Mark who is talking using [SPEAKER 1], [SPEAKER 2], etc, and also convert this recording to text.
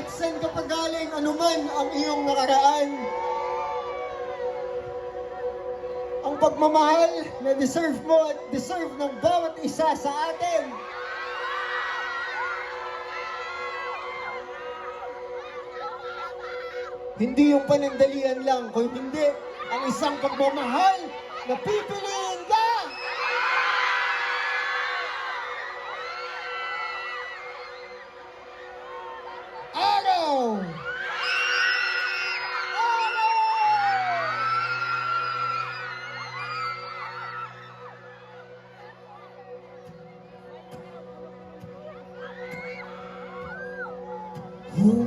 [SPEAKER 1] at saan ka pagaling, anuman ang iyong nakaraan. Ang pagmamahal na deserve mo at deserve ng bawat isa sa atin. Hindi yung panandalian lang, kung hindi ang isang pagmamahal na pipiliin ka. Araw! Araw!